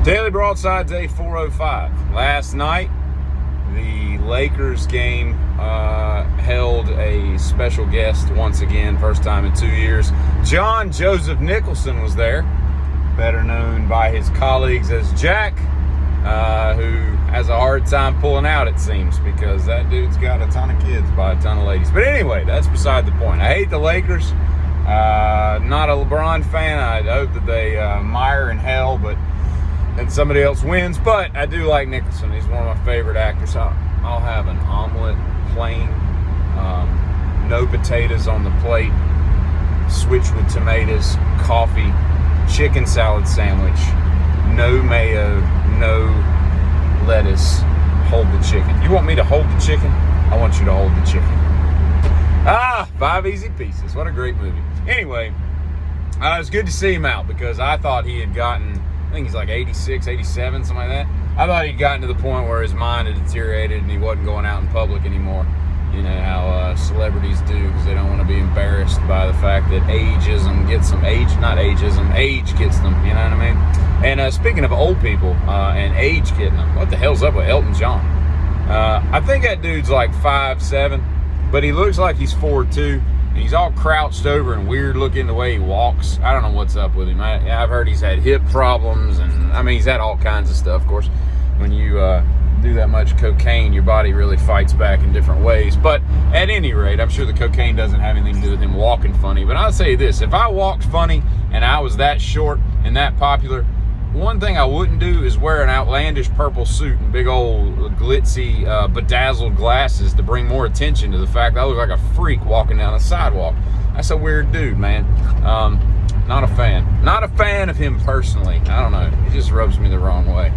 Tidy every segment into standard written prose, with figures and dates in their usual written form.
Daily Broadside, day 405. Last night, the Lakers game held a special guest once again, first time in 2 years. John Joseph Nicholson was there, better known by his colleagues as Jack, who has a hard time pulling out, it seems, because that dude's got a ton of kids by a ton of ladies. But anyway, that's beside the point. I hate the Lakers. Not a LeBron fan. I hope that they mire in hell, and somebody else wins. But I do like Nicholson. He's one of my favorite actors. I'll have an omelet, plain, no potatoes on the plate, switch with tomatoes, coffee, chicken salad sandwich, no mayo, no lettuce. Hold the chicken. You want me to hold the chicken? I want you to hold the chicken. 5 Easy Pieces. What a great movie. Anyway, it was good to see him out because I thought he had gotten, I think he's like 86, 87, something like that. I thought he'd gotten to the point where his mind had deteriorated and he wasn't going out in public anymore. You know how celebrities do, because they don't want to be embarrassed by the fact that ageism gets them. Age gets them, you know what I mean? And speaking of old people and age getting them, what the hell's up with Elton John? I think that dude's like 5'7", but he looks like he's 4'2", and he's all crouched over and weird looking the way he walks. I don't know what's up with him. I've heard he's had hip problems, and I mean, he's had all kinds of stuff. Of course, when you do that much cocaine, your body really fights back in different ways. But at any rate, I'm sure the cocaine doesn't have anything to do with him walking funny. But I'll say this, if I walked funny and I was that short and that popular, one thing I wouldn't do is wear an outlandish purple suit and big old glitzy bedazzled glasses to bring more attention to the fact that I look like a freak walking down the sidewalk. That's a weird dude, man. Not a fan. Not a fan of him personally. I don't know. He just rubs me the wrong way.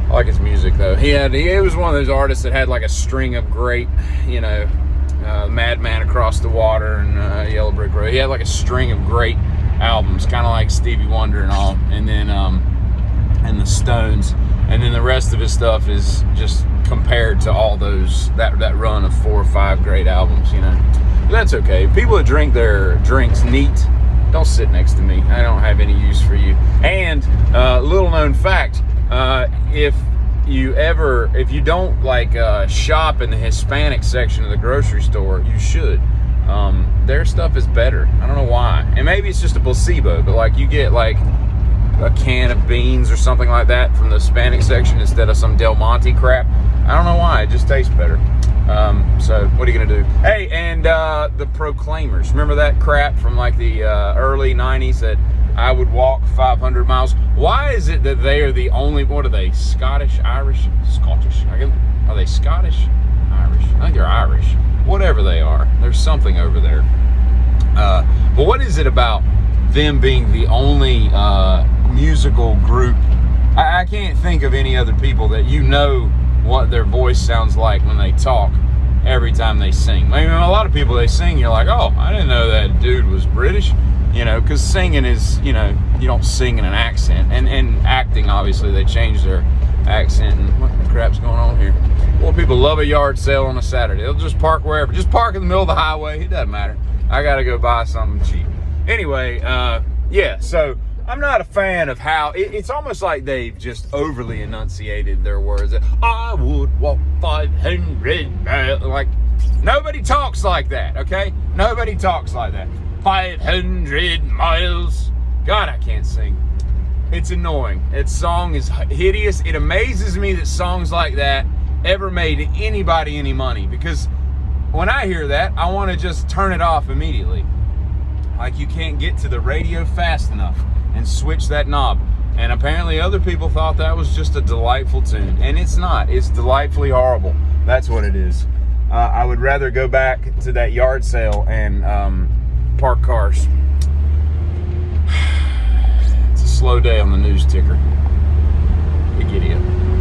I like his music, though. He was one of those artists that had like a string of great, Madman Across the Water and Yellow Brick Road. He had like a string of great albums, kind of like Stevie Wonder and all, and then and the Stones, and then the rest of his stuff is just compared to all those that run of 4 or 5 great albums, But that's okay. People that drink their drinks neat, don't sit next to me. I don't have any use for you. And little known fact, if you don't shop in the Hispanic section of the grocery store, you should. Their stuff is better. I don't know why. And maybe it's just a placebo, but you get a can of beans or something like that from the Hispanic section instead of some Del Monte crap. I don't know why. It just tastes better. So what are you going to do? Hey, and the Proclaimers. Remember that crap from the early 90s that I would walk 500 miles? Why is it that they are the only, what are they, Scottish, Irish? Scottish. Are they Scottish? Irish? I think they're Irish. Whatever they are, there's something over there. But what is it about them being the only musical group? I can't think of any other people that what their voice sounds like when they talk every time they sing. I mean, a lot of people, they sing, you're like, oh, I didn't know that dude was British, because singing is, you don't sing in an accent. And acting, obviously, they change their accent. And what the crap's going on here? Well, people love a yard sale on a Saturday. They'll just park wherever. Just park in the middle of the highway. It doesn't matter. I got to go buy something cheap. Anyway, so I'm not a fan of how it's almost like they've just overly enunciated their words. I would walk 500 miles. Nobody talks like that, okay? Nobody talks like that. 500 miles. God, I can't sing. It's annoying. That song is hideous. It amazes me that songs like that ever made anybody any money, because when I hear that, I want to just turn it off immediately. You can't get to the radio fast enough and switch that knob. And apparently other people thought that was just a delightful tune, and it's not. It's delightfully horrible. That's what it is. I would rather go back to that yard sale and park cars. It's a slow day on the news ticker. We get it.